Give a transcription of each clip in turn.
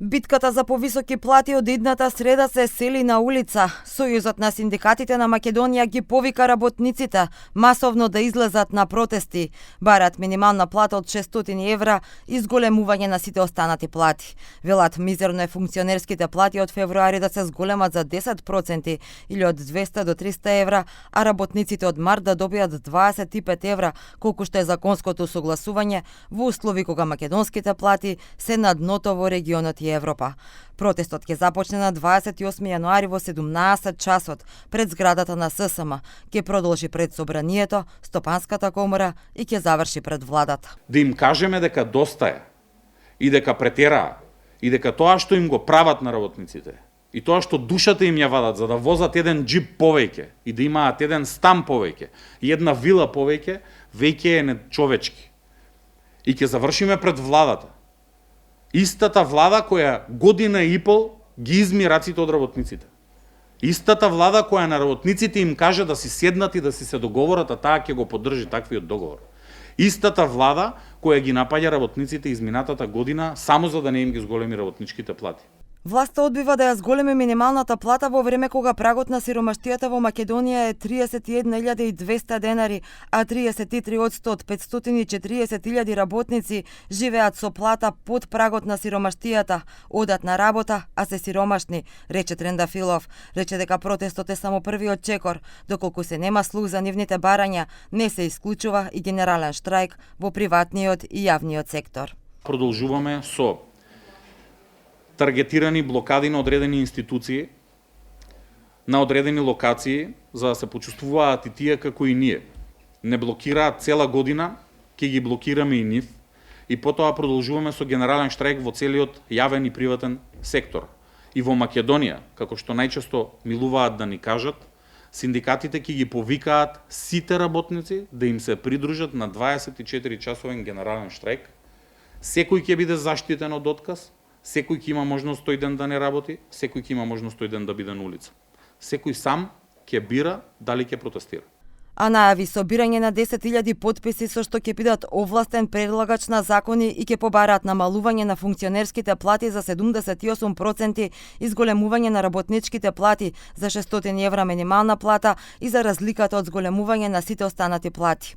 Битката за повисоки плати од идната среда се сели на улица. Сојузот на синдикатите на Македонија ги повика работниците масовно да излезат на протести. Барат минимална плата од 600 евра и зголемување на сите останати плати. Велат мизерно е функционерските плати од февруари да се зголемат за 10% или од 200 до 300 евра, а работниците од март да добијат 25 евра, колку што е законското согласување во услови кога македонските плати се на дното во регионот и Европа. Протестот ќе започне на 28 јануари во 17 часот пред зградата на ССМ, ќе продолжи пред Собранието, Стопанската комора и ќе заврши пред владата. Да им кажеме дека доста е и дека претераа и дека тоа што им го прават на работниците и тоа што душата им ја вадат за да возат еден джип повеќе и да имаат еден стан повеќе и една вила повеќе, веќе е нечовечки. И ќе завршиме пред владата. Истата влада која година и пол ги изми раците од работниците. Истата влада која на работниците им каже да си седнат и да си се договорат, а таа ќе го поддржи таквиот договор. Истата влада која ги напаѓа работниците изминатата година само за да не им ги зголеми работничките плати. Власта одбива да ја зголеми минималната плата во време кога прагот на сиромаштијата во Македонија е 31.200 денари, а 33% од 540.000 работници живеат со плата под прагот на сиромаштијата, одат на работа, а се сиромашни, рече Трендафилов. Рече дека протестот е само првиот чекор, доколку се нема слух за нивните барања, не се исклучува и генерален штрајк во приватниот и јавниот сектор. Продолжуваме со таргетирани блокади на одредени институции, на одредени локации, за да се почувствуваат и тие како и ние. Не блокираат цела година, ќе ги блокираме и нив, и потоа продолжуваме со генерален штрајк во целиот јавен и приватен сектор. И во Македонија, како што најчесто милуваат да ни кажат, синдикатите ќе ги повикаат сите работници да им се придружат на 24-часовен генерален штрајк. Секој ќе биде заштитен од отказ, секој ќе има можност тој ден да не работи, секој ќе има можност тој ден да биде на улица. Секој сам ќе бира дали ќе протестира. А најави собирање на 10.000 потписи со што ќе бидат овластен предлагач на закони и ќе побараат намалување на функционерските плати за 78% и зголемување на работничките плати за 600 евра минимална плата и за разликата од зголемување на сите останати плати.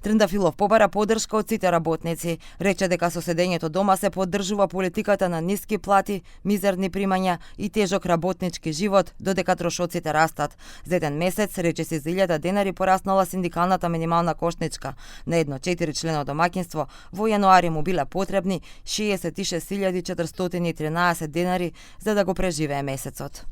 Трендафилов побара поддршка од сите работници. Рече дека со седењето дома се поддржува политиката на ниски плати, мизерни примања и тежок работнички живот, додека трошоците растат. За еден месец, рече се, за 1000 денари пораснала синдикалната минимална кошничка. На едно 4-члено домаќинство во јануари му биле потребни 66.413 денари за да го преживее месецот.